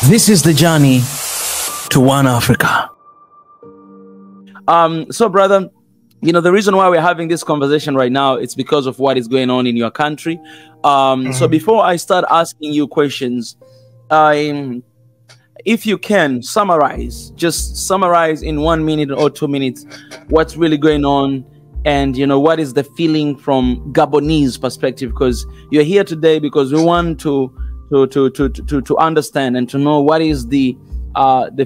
This is the journey to one Africa. So brother, you know, the reason why we're having this conversation right now, it's because of what is going on in your country. So before I start asking you questions, if you can summarize, just summarize in 1 minute or 2 minutes, what's really going on, and you know, what is the feeling from Gabonese perspective? Because you're here today because we want to understand and to know what is the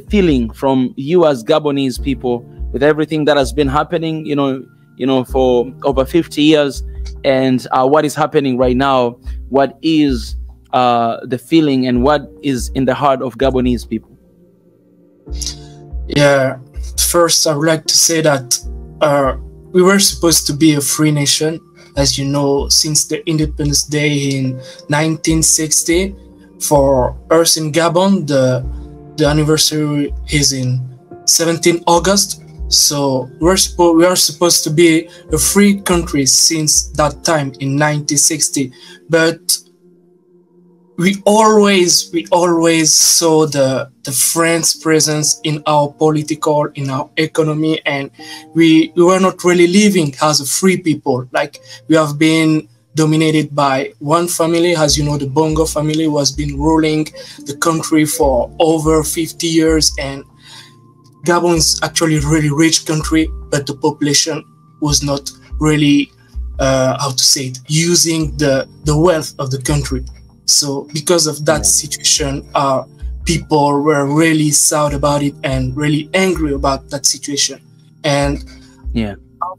feeling from you as Gabonese people with everything that has been happening, you know, for over 50 years, and what is happening right now. What is the feeling and what is in the heart of Gabonese people? Yeah, first I would like to say that we were supposed to be a free nation, as you know, since the Independence Day in 1960. For us in Gabon, the anniversary is in 17 August. So we are supposed to be a free country since that time in 1960. But we always saw the French presence in our political, in our economy, and we were not really living as a free people. Like, we have been dominated by one family. As you know, the Bongo family who has been ruling the country for over 50 years, and Gabon is actually a really rich country, but the population was not really, how to say it, using the wealth of the country. So because of that situation, people were really sad about it and really angry about that situation. And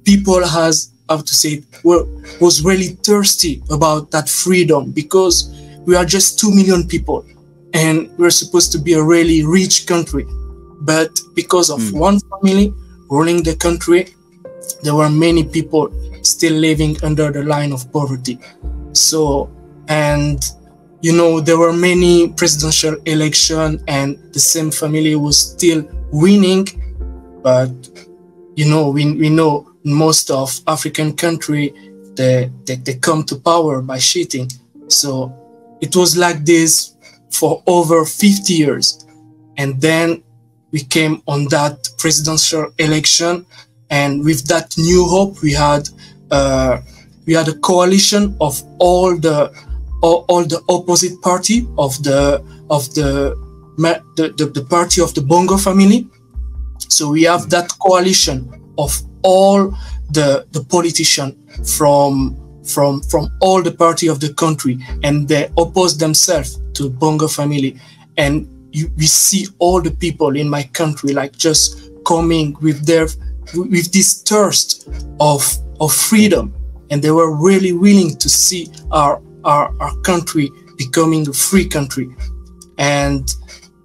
people has, how to say it, was really thirsty about that freedom, because we are just 2 million people and we're supposed to be a really rich country. But because of one family ruling the country, there were many people still living under the line of poverty. So, and you know, there were many presidential elections and the same family was still winning. But, you know, we know most of African countries, they come to power by cheating. So it was like this for over 50 years. And then we came on that presidential election, and with that new hope, we had a coalition of all the opposite party of the party of the Bongo family. So we have that coalition of all the politicians from all the party of the country, and they oppose themselves to Bongo family. And we see all the people in my country like just coming with this thirst of freedom, and they were really willing to see our country becoming a free country. And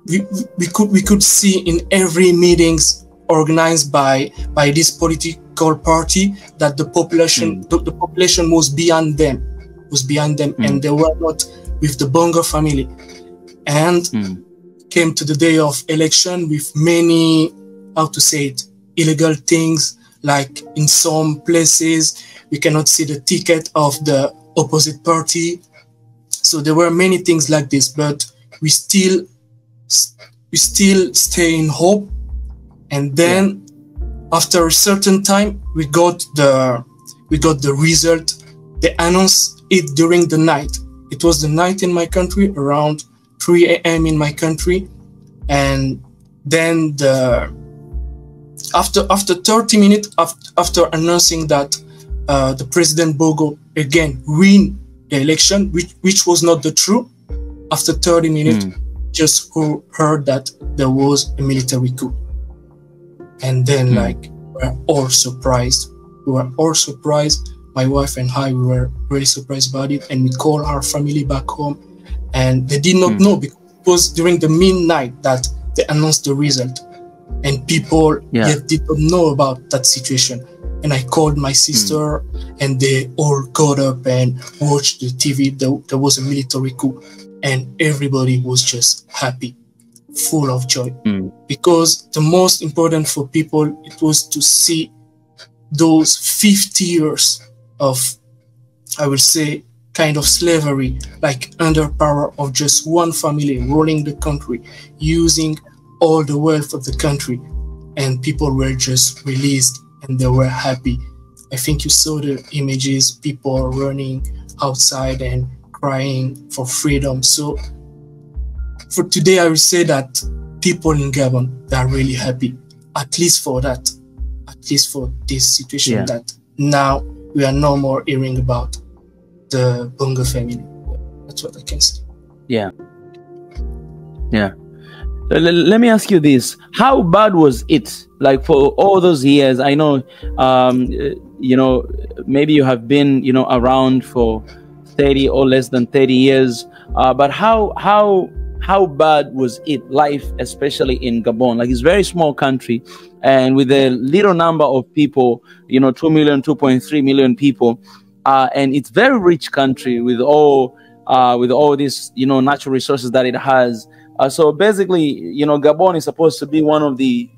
we could see in every meetings organized by this political party that the population the population was behind them, and they were not with the Bongo family. And came to the day of election with many, how to say it, illegal things. Like in some places we cannot see the ticket of the opposite party. So there were many things like this, but we still stay in hope. And then after a certain time, we got the result. They announced it during the night. It was the night in my country, around 3 a.m. in my country. And then after 30 minutes after announcing that the President Bongo again win the election, which was not the truth, after 30 minutes, just heard that there was a military coup. And then like, we were all surprised. My wife and I, we were really surprised about it. And we called our family back home, and they did not know, because it was during the midnight that they announced the result. And people yet did not know about that situation. And I called my sister, and they all got up and watched the TV. There was a military coup, and everybody was just happy, full of joy. Because the most important for people, it was to see those 50 years of, I will say, kind of slavery, like under power of just one family ruling the country, using all the wealth of the country, and people were just released and they were happy. I think you saw the images, people running outside and crying for freedom. So for today, I would say that people in Gabon, they are really happy, at least for that, at least for this situation that now we are no more hearing about the Bongo family. That's what I can say. Yeah. Yeah. Let me ask you this. How bad was it? Like for all those years, I know, you know, maybe you have been, you know, around for 30 or less than 30 years. But how bad was it, life, especially in Gabon? Like it's a very small country, and with a little number of people, you know, 2 million, 2.3 million people. And it's very rich country with all these, you know, natural resources that it has. So basically, you know, Gabon is supposed to be one of the,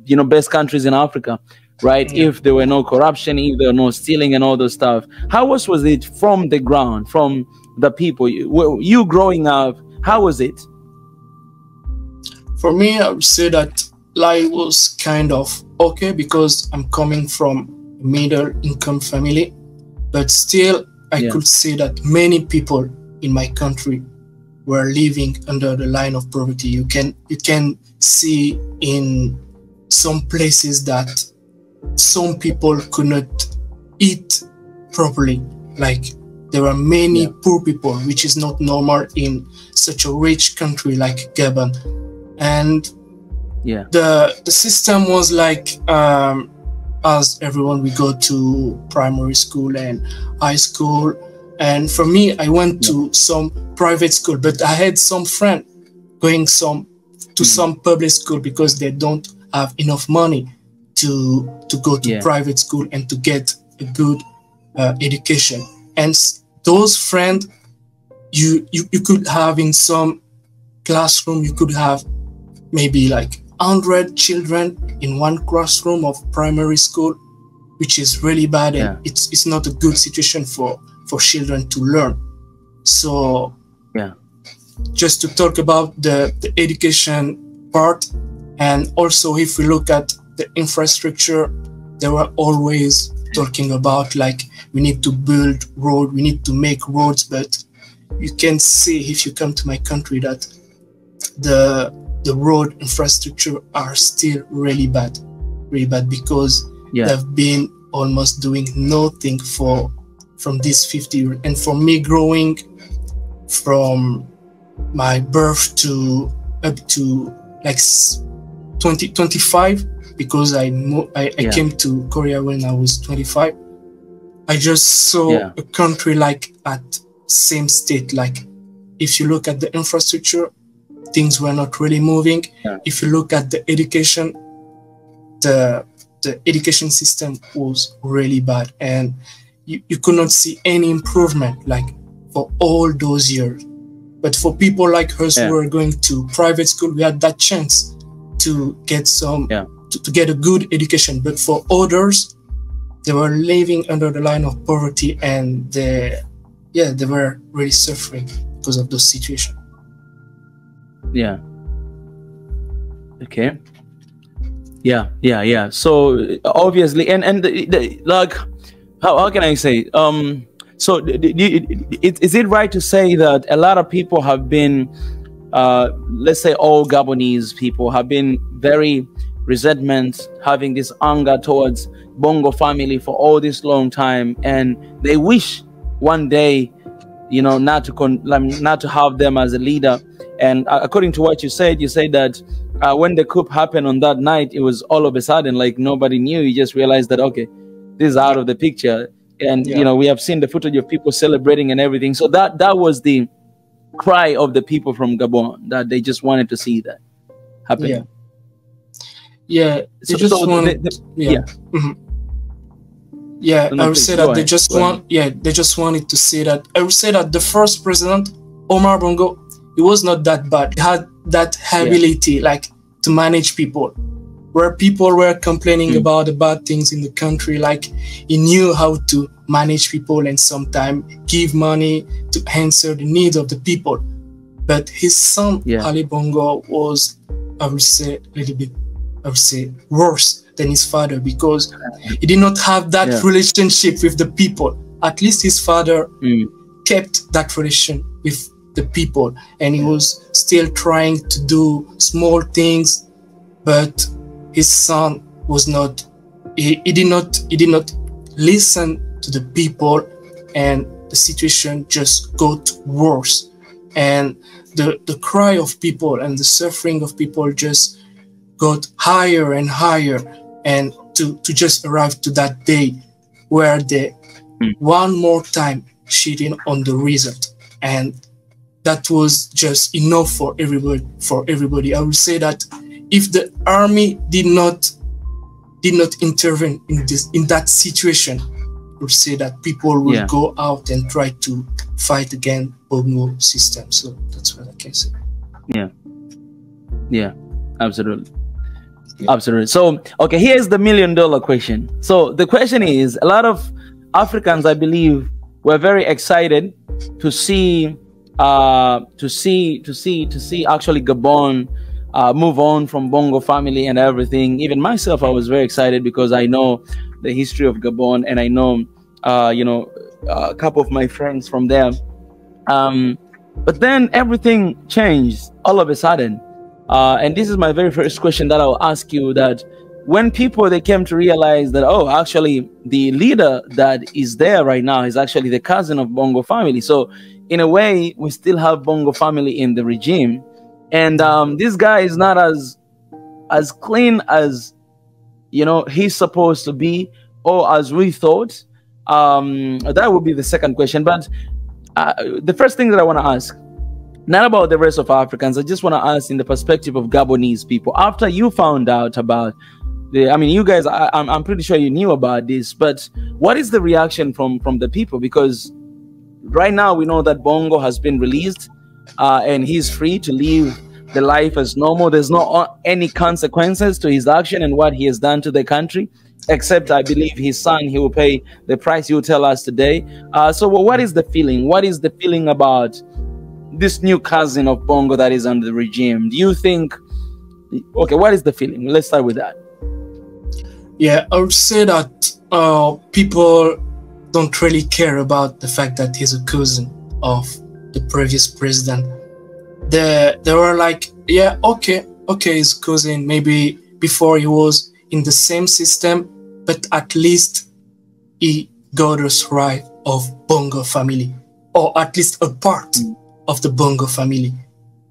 you know, best countries in Africa, right? Yeah. If there were no corruption, if there were no stealing and all those stuff. How was it from the ground, from the people? You growing up, how was it? For me, I would say that life was kind of okay because I'm coming from a middle income family. But still, I could say that many people in my country were living under the line of poverty. You can see in some places that some people could not eat properly. Like there were many poor people, which is not normal in such a rich country like Gabon. And the system was like, as everyone, we go to primary school and high school, and for me, I went to some private school, but I had some friend going to some public school because they don't have enough money to go to private school and to get a good education. And those friends you could have in some classroom, you could have maybe like 100 children in one classroom of primary school, which is really bad, and it's not a good situation for children to learn. So just to talk about the education part, and also if we look at the infrastructure, they were always talking about like we need to build road, we need to make roads, but you can see if you come to my country that the road infrastructure are still really bad because they've been almost doing nothing from this 50 years. And for me, growing from my birth to up to like 2025, because I came to Korea when I was 25, I just saw a country like at same state. Like if you look at the infrastructure, things were not really moving. If you look at the education, the education system was really bad, and you could not see any improvement like for all those years. But for people like us who were going to private school, we had that chance to get some to get a good education. But for others, they were living under the line of poverty, and they were really suffering because of those situations. Yeah. Okay. Yeah. So obviously, and like, how can I say? So is it right to say that a lot of people have been, let's say all Gabonese people have been very resentment, having this anger towards Bongo family for all this long time, and they wish one day, you know, not to have them as a leader. And according to what you said that when the coup happened on that night, it was all of a sudden like nobody knew. You just realized that, okay, this is out of the picture. And, you know, we have seen the footage of people celebrating and everything. So that was the cry of the people from Gabon, that they just wanted to see that happen. Yeah. They just wanted, I would say that they just wanted to say that. I would say that the first president, Omar Bongo, he was not that bad. He had that ability, like, to manage people. where people were complaining about the bad things in the country. Like, he knew how to manage people and sometimes give money to answer the needs of the people. But his son, Ali Bongo, was, I would say, a little bit, I would say, worse than his father, because he did not have that relationship with the people. At least his father kept that relation with the people, and he was still trying to do small things, but his son was not, he did not listen to the people, and the situation just got worse. And the cry of people and the suffering of people just got higher and higher, and to just arrive to that day where they one more time cheating on the result. And that was just enough for everybody. I would say that if the army did not intervene in that situation, I would say that people will go out and try to fight against Bongo system. So that's what I can say. Yeah, absolutely. Absolutely. So, okay, here's the $1 million question. So the question is, a lot of Africans, I believe, were very excited to see actually Gabon move on from Bongo family and everything. Even myself, I was very excited because I know the history of Gabon, and I know a couple of my friends from there. But then everything changed all of a sudden. And this is my very first question that I'll ask you, that when people, they came to realize that, oh, actually the leader that is there right now is actually the cousin of Bongo family. So in a way, we still have Bongo family in the regime. And this guy is not as clean as, he's supposed to be, or as we thought. That would be the second question. But the first thing that I want to ask, not about the rest of Africans, I just want to ask in the perspective of Gabonese people. After you found out about you guys, I'm pretty sure you knew about this, but what is the reaction from the people? Because right now we know that Bongo has been released, and he's free to live the life as normal. There's no any consequences to his action and what he has done to the country, except I believe his son, he will pay the price. He will tell us today. So what is the feeling? What is the feeling about this new cousin of Bongo that is under the regime? Do you think, okay, what is the feeling? Let's start with that. Yeah, I would say that people don't really care about the fact that he's a cousin of the previous president. They were like, yeah, okay, he's cousin. Maybe before he was in the same system, but at least he got us right of Bongo family, or at least a part of the Bongo family.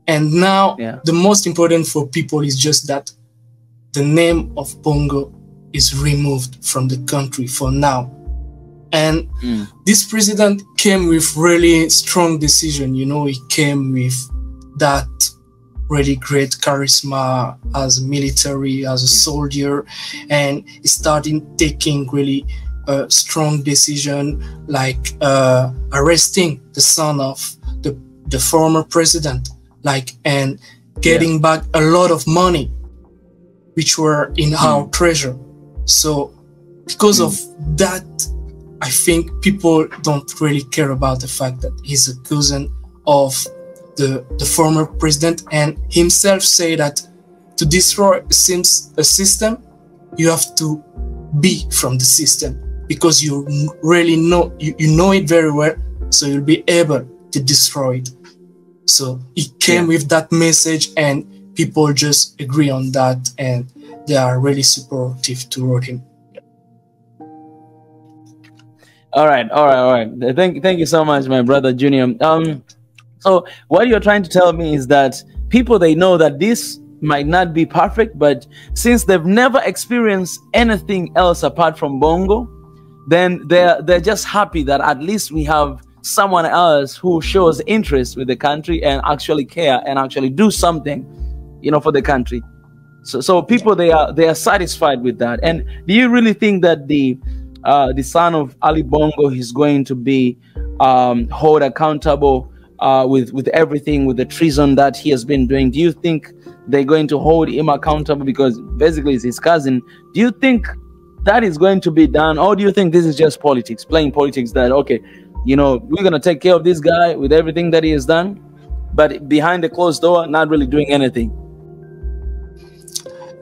And now the most important for people is just that the name of Bongo is removed from the country for now. And this president came with really strong decision. He came with that really great charisma as military, as a soldier, and he started taking really strong decision, like arresting the son of the former president, and getting back a lot of money which were in our treasure. So because of that, I think people don't really care about the fact that he's a cousin of the former president, and himself say that to destroy a system, you have to be from the system, because you really know, you know it very well, so you'll be able to destroy it. So he came with that message, and people just agree on that, and they are really supportive toward him. All right. Thank you so much, my brother Junior. So what you're trying to tell me is that people, they know that this might not be perfect, but since they've never experienced anything else apart from Bongo, then they're just happy that at least we have someone else who shows interest with the country and actually care and actually do something, for the country. So people, they are satisfied with that. And do you really think that the son of Ali Bongo is going to be held accountable with everything, with the treason that he has been doing? Do you think they're going to hold him accountable because basically it's his cousin? Do you think that is going to be done, or do you think this is just politics, playing politics, that okay, you know, we're gonna take care of this guy with everything that he has done, but behind the closed door, not really doing anything?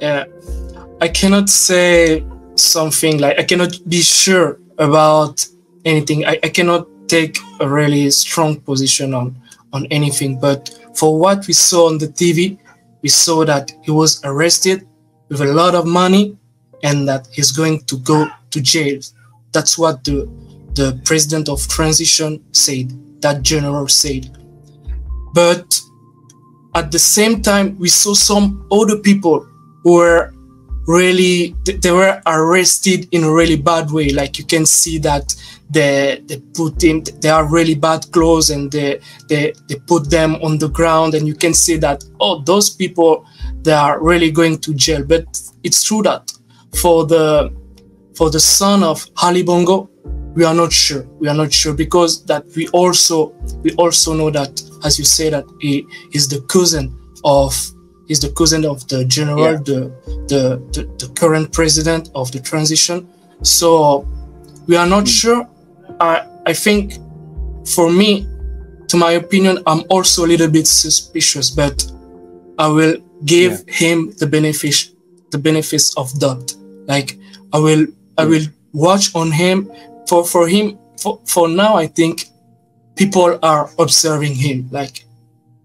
I cannot say something, like I cannot be sure about anything. I cannot take a really strong position on anything, but for what we saw on the TV, we saw that he was arrested with a lot of money and that he's going to go to jail. That's what the president of transition said, that general said. But at the same time, we saw some other people who were really, they were arrested in a really bad way. Like you can see that they put in, they are really bad clothes, and they put them on the ground, and you can see that, oh, those people, they are really going to jail. But it's true that for the son of Ali Bongo, we are not sure. We are not sure, because that we also know that, as you say, that he is the cousin of the general, yeah, the current president of the transition. So we are not sure. I think, for me, to my opinion, I'm also a little bit suspicious, but I will give him the benefits of doubt. Like I will watch on him. For now, I think people are observing him. Like,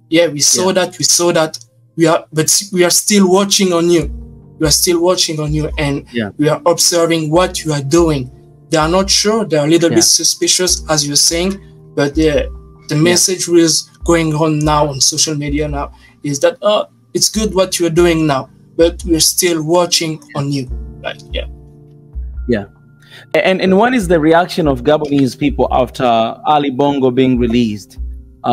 yeah, we saw that. We are still watching on you. We are still watching on you, and we are observing what you are doing. They are not sure. They are a little bit suspicious, as you're saying. But the message is going on now on social media now is that, it's good what you're doing now, but we're still watching on you. Like, yeah. And what is the reaction of Gabonese people after Ali Bongo being released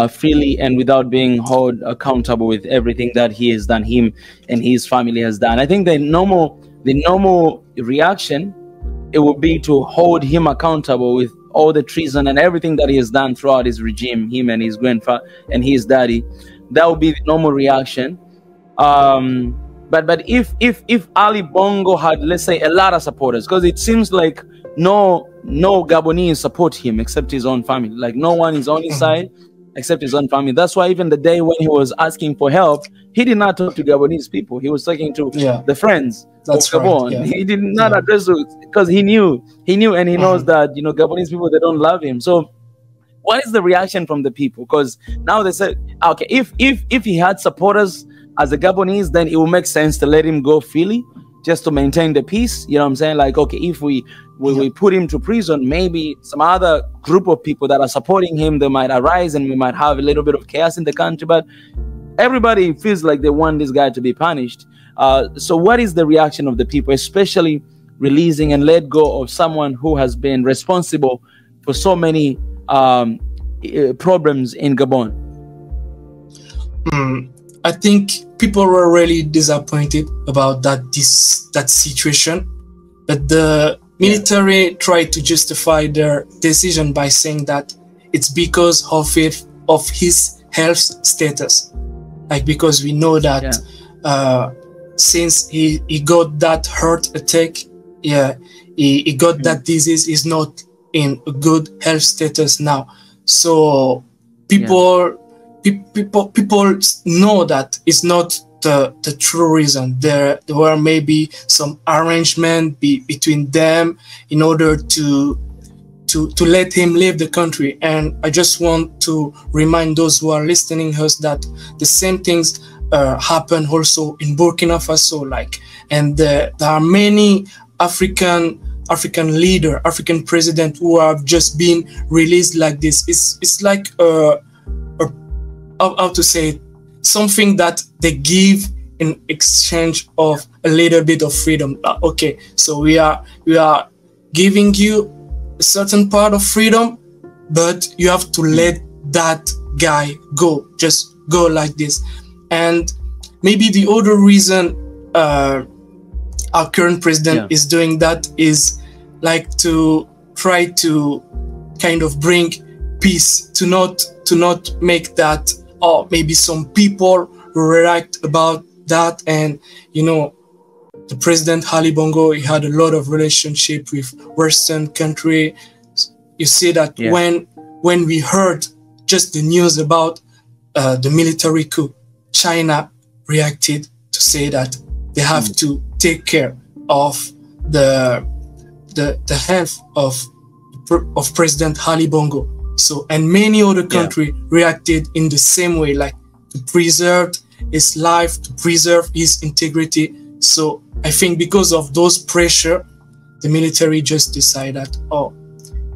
freely and without being held accountable with everything that he has done, him and his family has done? I think the normal reaction, it would be to hold him accountable with all the treason and everything that he has done throughout his regime, him and his grandfather and his daddy. That would be the normal reaction. But if Ali Bongo had, let's say, a lot of supporters, because it seems like no Gabonese support him except his own family. Like no one is on his side except his own family. That's why even the day when he was asking for help, he did not talk to Gabonese people. He was talking to the friends of Gabon. Right, he did not address it because he knew, and he knows that, you know, Gabonese people, they don't love him. So what is the reaction from the people? Because now they said, okay, if he had supporters as a Gabonese, then it will make sense to let him go freely just to maintain the peace. You know what I'm saying? Like, okay, if we put him to prison, maybe some other group of people that are supporting him, they might arise and we might have a little bit of chaos in the country. But everybody feels like they want this guy to be punished. So what is the reaction of the people, especially releasing and let go of someone who has been responsible for so many problems in Gabon? I think people were really disappointed about that situation, but the military tried to justify their decision by saying that it's because of his health status. Like, because we know that since he got that heart attack, he got that disease, he's not in a good health status now. So people know that it's not the true reason. There were maybe some arrangement between them in order to let him leave the country. And I just want to remind those who are listening us that the same things happen also in Burkina Faso. Like, and there are many African leader, African president who have just been released like this. It's like how to say it, something that they give in exchange of a little bit of freedom. Okay, so we are giving you a certain part of freedom, but you have to let that guy go, just go like this. And maybe the other reason our current president is doing that is like to try to kind of bring peace, to not make that, or maybe some people react about that. And you know, the president Ali Bongo, he had a lot of relationship with Western country. You see that when we heard just the news about the military coup, China reacted to say that they have to take care of the health of President Ali Bongo. So, and many other countries reacted in the same way, like to preserve his life, to preserve his integrity. So I think because of those pressure, the military just decided, oh,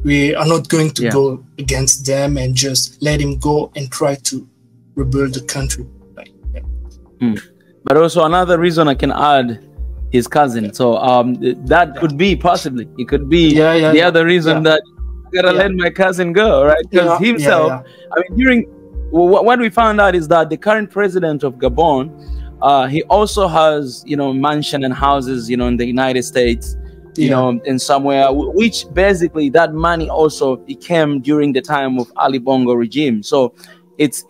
we are not going to go against them and just let him go and try to rebuild the country. Like, But also another reason I can add, his cousin. So that could be possibly, it could be the other reason that I gotta let my cousin go, right? Because himself, I mean, during what we found out is that the current president of Gabon, he also has, you know, mansion and houses, you know, in the United States, you know, in somewhere, which basically that money also came during the time of Ali Bongo regime. So it's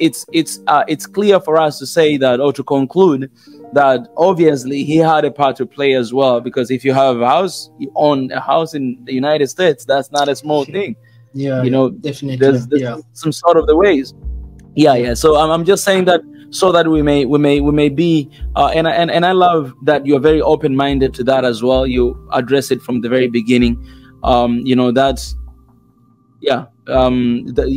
clear for us to say that, or to conclude that obviously he had a part to play as well, because if you have a house, you own a house in the United States, that's not a small thing. You know, definitely. There's some sort of the ways. So I'm just saying that so that we may be and I love that you're very open-minded to that as well. You address it from the very beginning. You know, that's you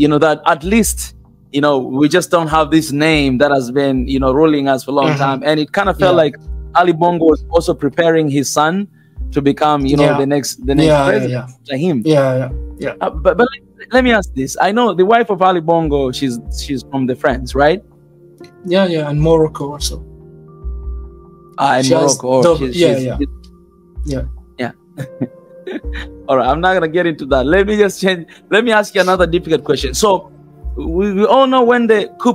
know, that at least, you know, we just don't have this name that has been, you know, ruling us for a long time. And it kind of felt like Ali Bongo was also preparing his son to become, you know, the next president. Him. But let me ask this. I know the wife of Ali Bongo, she's from the France, right? And Morocco also. In Morocco. All right, I'm not gonna get into that. Let me just change. Let me ask you another difficult question. So we all know when the coup,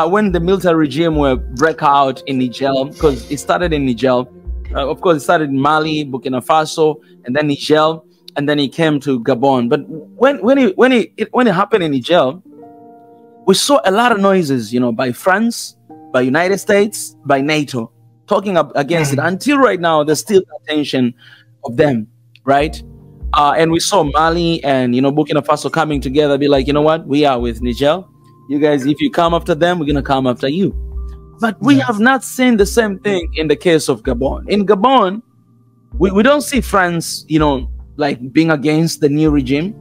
when the military regime will break out in Niger, because it started in Niger. Of course, it started in Mali, Burkina Faso, and then Niger, and then it came to Gabon. But when it happened in Niger, we saw a lot of noises, you know, by France, by United States, by NATO, talking up against it. Until right now, there's still attention of them, right? And we saw Mali and, you know, Burkina Faso coming together, be like, you know what, we are with Niger. You guys, if you come after them, we're gonna come after you. But we have not seen the same thing in the case of Gabon. In Gabon, we don't see France, you know, like being against the new regime.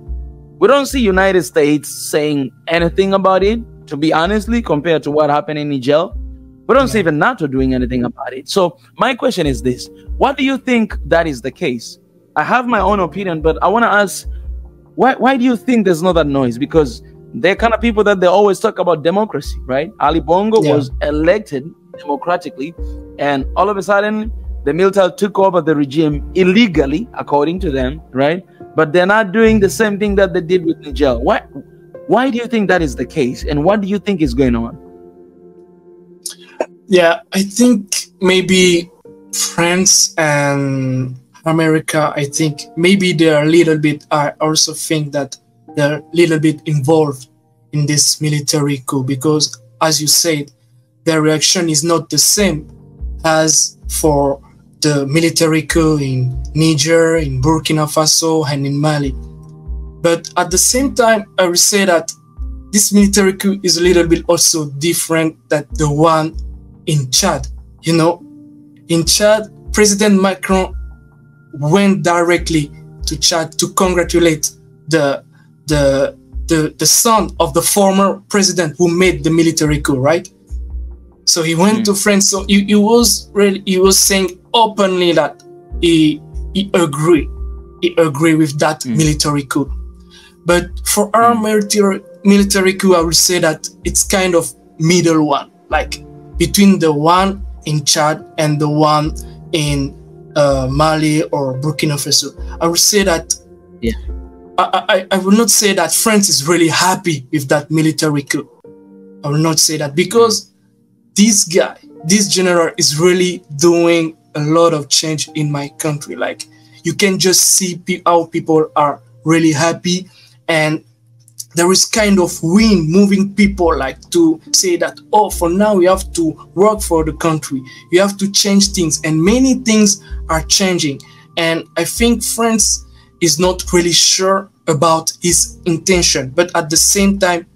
We don't see United States saying anything about it, to be honestly, compared to what happened in Niger. We don't see even NATO doing anything about it. So my question is this: what do you think that is the case? I have my own opinion, but I want to ask, why do you think there's not that noise? Because they're kind of people that they always talk about democracy, right? Ali Bongo was elected democratically, and all of a sudden, the military took over the regime illegally, according to them, right? But they're not doing the same thing that they did with Niger. Why do you think that is the case? And what do you think is going on? I think maybe France and America, I think maybe they're a little bit, I also think that they're a little bit involved in this military coup, because as you said, their reaction is not the same as for the military coup in Niger, in Burkina Faso, and in Mali. But at the same time, I would say that this military coup is a little bit also different than the one in Chad. You know, in Chad, President Macron went directly to Chad to congratulate the son of the former president who made the military coup, right? So he went to France. So he was saying openly that he agree with that military coup. But for our military coup, I would say that it's kind of middle one, like between the one in Chad and the one in Mali or Burkina Faso. I would say that I will not say that France is really happy with that military coup. I will not say that, because this guy, this general, is really doing a lot of change in my country. Like, you can just see how people are really happy, and there is kind of wind moving people, like to say that, oh, for now we have to work for the country, you have to change things, and many things are changing. And I think France is not really sure about his intention, but at the same time,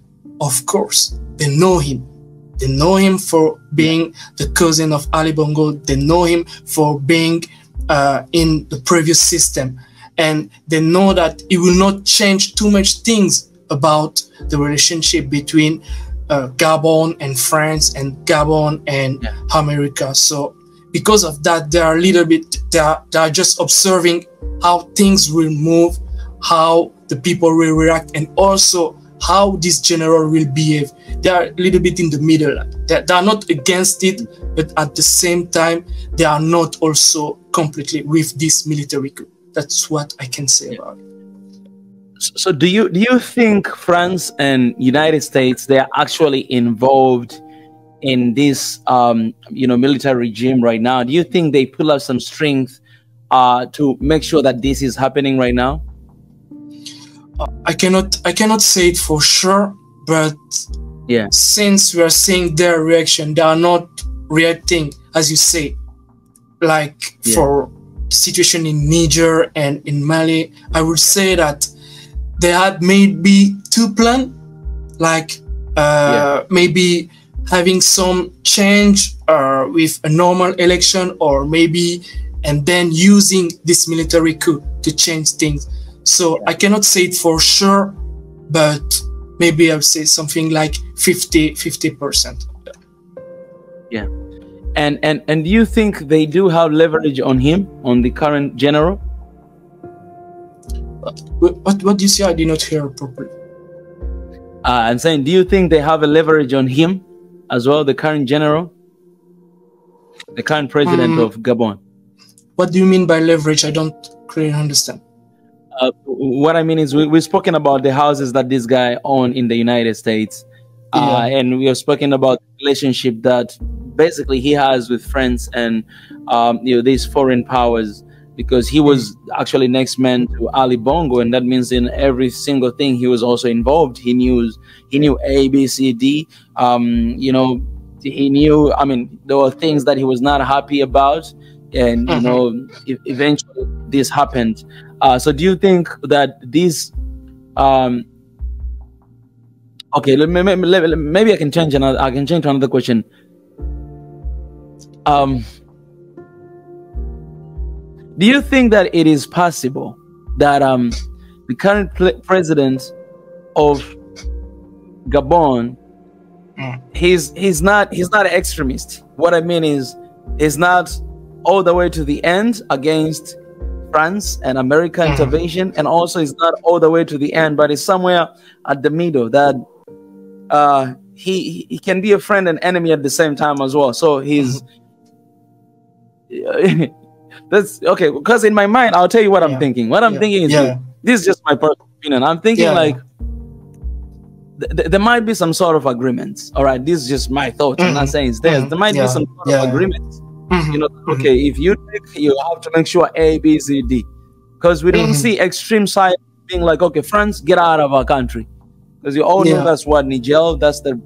of course, they know him. They know him for being the cousin of Ali Bongo. They know him for being in the previous system, and they know that he will not change too much things about the relationship between Gabon and France and Gabon and America. So because of that, they are a little bit, they are just observing how things will move, how the people will react, and also how this general will behave. They are a little bit in the middle. They are not against it, but at the same time, they are not also completely with this military coup. That's what I can say about it. So do you think France and United States, they are actually involved in this military regime right now? Do you think they pull up some strength to make sure that this is happening right now? I cannot say it for sure, but since we are seeing their reaction, they are not reacting, as you say, like for the situation in Niger and in Mali. I would say that they had maybe two plans, like maybe having some change with a normal election, or maybe and then using this military coup to change things. So I cannot say it for sure, but maybe I would say something like 50%. Yeah. And do you think they do have leverage on him, on the current general? What do you say? I did not hear properly. I'm saying, do you think they have a leverage on him as well, the current general, the current president of Gabon? What do you mean by leverage? I don't clearly understand. What I mean is, we've spoken about the houses that this guy owns in the United States, and we have spoken about the relationship that basically he has with France and these foreign powers, because he was actually next man to Ali Bongo, and that means in every single thing he was also involved. He knew A, B, C, D. He knew. I mean, there were things that he was not happy about, and eventually this happened. So do you think that this? Okay, maybe I can change another. I can change to another question. Do you think that it is possible that the current president of Gabon, he's not an extremist? What I mean is, he's not all the way to the end against France and American intervention, and also he's not all the way to the end, but he's somewhere at the middle, that he can be a friend and enemy at the same time as well. So he's that's okay, because in my mind, I'll tell you what I'm thinking. What I'm thinking is, this is just my personal opinion. I'm thinking like there might be some sort of agreements. All right, this is just my thoughts. I'm not saying it's theirs. There might be some sort of agreements. Okay, if you take, you have to make sure A, B, C, D, because we don't see extreme side being like, okay, France, get out of our country, because you all know that's what Niger, that's the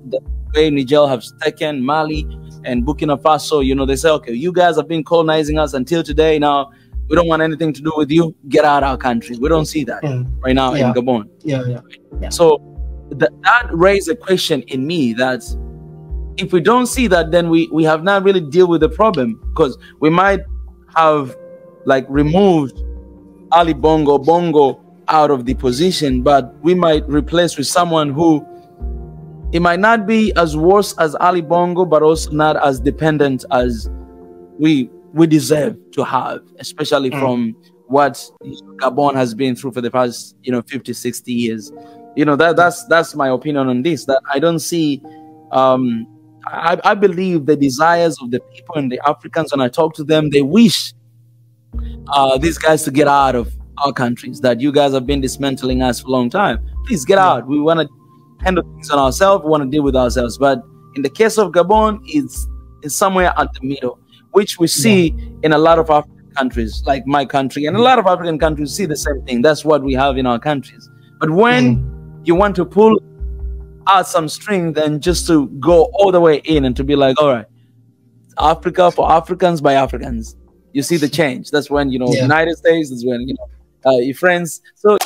way Niger has taken Mali and Burkina Faso. They say, okay, you guys have been colonizing us until today. Now we don't want anything to do with you. Get out of our country. We don't see that right now in Gabon. So that raised a question in me that if we don't see that, then we have not really dealt with the problem, because we might have like removed Ali Bongo out of the position, but we might replace with someone who, it might not be as worse as Ali Bongo, but also not as dependent as we deserve to have, especially from what Gabon has been through for the past 50, 60 years. That's my opinion on this, that I don't see I believe the desires of the people and the Africans, when I talk to them, they wish these guys to get out of our countries, that you guys have been dismantling us for a long time. Please get out. We want to handle things on ourselves. We want to deal with ourselves. But in the case of Gabon, it's somewhere at the middle, which we see in a lot of African countries, like my country, and a lot of African countries see the same thing. That's what we have in our countries. But when you want to pull out some strength and just to go all the way in and to be like, all right, Africa for Africans by Africans. You see the change. That's when, you know, United States, that's when, you know, your friends. So